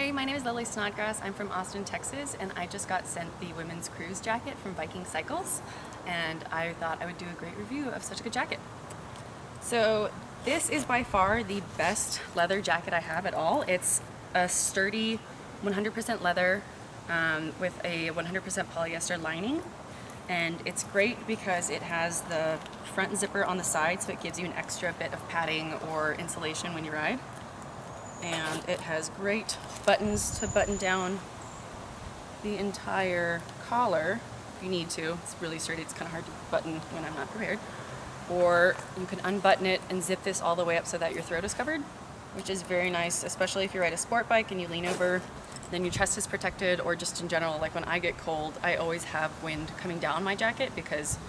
Hey, my name is Lily Snodgrass. I'm from Austin, Texas, and I just got sent the women's cruise jacket from Viking Cycles, and I thought I would do a great review of such a good jacket. So this is by far the best leather jacket I have at all. It's a sturdy 100% leather with a 100% polyester lining, and it's great because it has the front zipper on the side, so it gives you an extra bit of padding or insulation when you ride. And it has great buttons to button down the entire collar if you need to. It's really sturdy, it's kind of hard to button when I'm not prepared. Or you can unbutton it and zip this all the way up so that your throat is covered, which is very nice, especially if you ride a sport bike and you lean over, then your chest is protected, or just in general, like when I get cold, I always have wind coming down my jacket because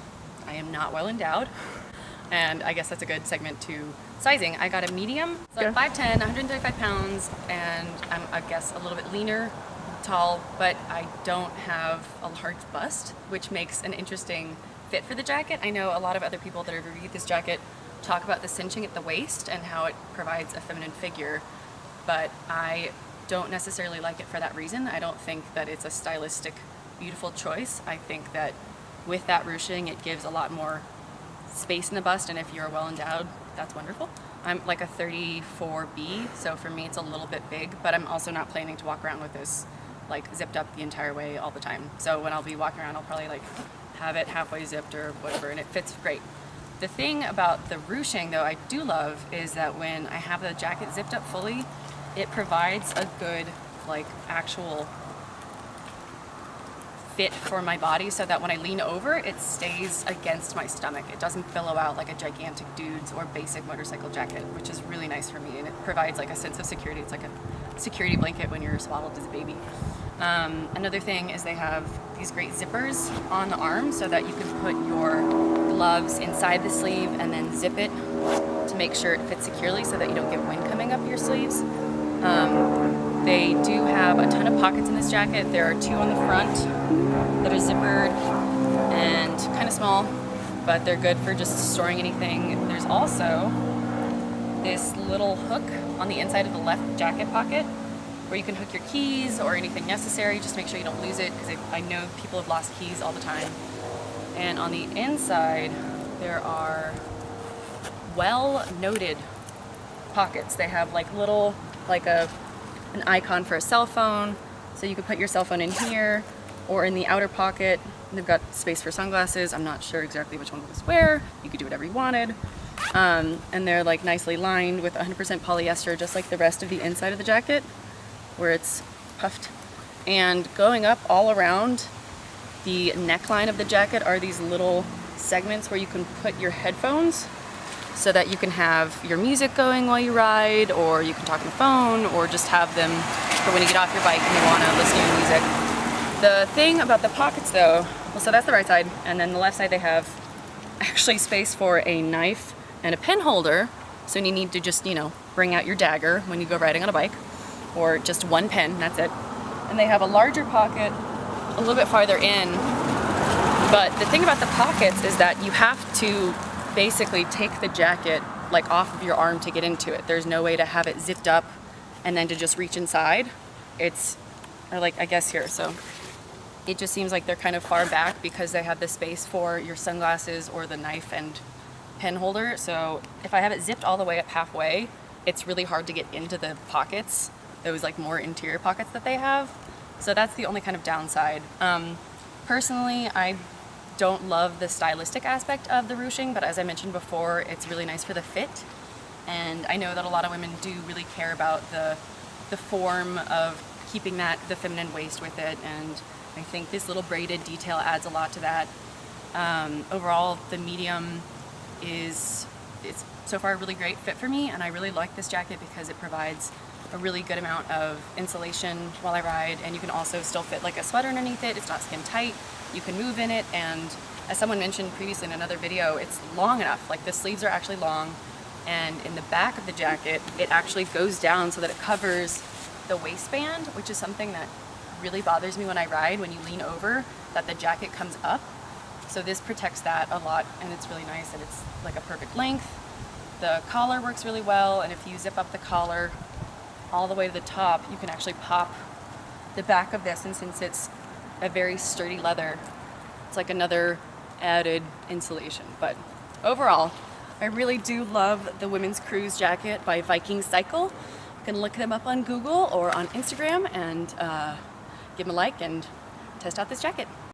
I am not well endowed. And I guess that's a good segment to sizing. I got a medium, so I'm 5'10", 135 pounds, and I'm, I guess, a little bit leaner, tall, but I don't have a large bust, which makes an interesting fit for the jacket. I know a lot of other people that have reviewed this jacket talk about the cinching at the waist and how it provides a feminine figure, but I don't necessarily like it for that reason. I don't think that it's a stylistic, beautiful choice. I think that with that ruching, it gives a lot more space in the bust, and if you're well endowed, that's wonderful. I'm like a 34B, so for me it's a little bit big, but I'm also not planning to walk around with this like zipped up the entire way all the time. So when I'll be walking around, I'll probably like have it halfway zipped or whatever, and it fits great. The thing about the ruching though I do love is that when I have the jacket zipped up fully, it provides a good like actual fit for my body, so that when I lean over, it stays against my stomach. It doesn't billow out like a gigantic dude's or basic motorcycle jacket, which is really nice for me, and it provides like a sense of security. It's like a security blanket when you're swaddled as a baby. Another thing is they have these great zippers on the arm so that you can put your gloves inside the sleeve and then zip it to make sure it fits securely so that you don't get wind coming up your sleeves. They do have a ton of pockets in this jacket. There are two on the front that are zippered and kind of small, but they're good for just storing anything. There's also this little hook on the inside of the left jacket pocket where you can hook your keys or anything necessary. Just make sure you don't lose it, because I know people have lost keys all the time. And on the inside, there are well-noted pockets. They have like little, like an icon for a cell phone, so you could put your cell phone in here or in the outer pocket. They've got space for sunglasses. I'm not sure exactly which one goes where. You could do whatever you wanted. And they're like nicely lined with 100% polyester, just like the rest of the inside of the jacket where it's puffed. And going up all around the neckline of the jacket are these little segments where you can put your headphones so that you can have your music going while you ride, or you can talk on the phone, or just have them for when you get off your bike and you want to listen to your music. The thing about the pockets though, well, so that's the right side, and then the left side they have actually space for a knife and a pen holder, so you need to just, you know, bring out your dagger when you go riding on a bike, or just one pen, that's it. And they have a larger pocket a little bit farther in, but the thing about the pockets is that you have to basically take the jacket like off of your arm to get into it. There's no way to have it zipped up and then to just reach inside. It's like, I guess here, so it just seems like they're kind of far back because they have the space for your sunglasses or the knife and pen holder. So if I have it zipped all the way up halfway, it's really hard to get into the pockets, those like more interior pockets that they have. So that's the only kind of downside. Personally, I don't love the stylistic aspect of the ruching, but as I mentioned before, it's really nice for the fit. And I know that a lot of women do really care about the form of keeping the feminine waist with it, and I think this little braided detail adds a lot to that. Overall, the medium it's so far a really great fit for me, and I really like this jacket because it provides a really good amount of insulation while I ride, and you can also still fit like a sweater underneath it. It's not skin tight. You can move in it, and as someone mentioned previously in another video, it's long enough. Like the sleeves are actually long, and in the back of the jacket, it actually goes down so that it covers the waistband, which is something that really bothers me when I ride, when you lean over, that the jacket comes up. So this protects that a lot, and it's really nice, and it's like a perfect length. The collar works really well, and if you zip up the collar, all the way to the top, you can actually pop the back of this, and since it's a very sturdy leather, it's like another added insulation. But overall, I really do love the women's cruise jacket by Viking Cycle. You can look them up on Google or on Instagram and give them a like and test out this jacket.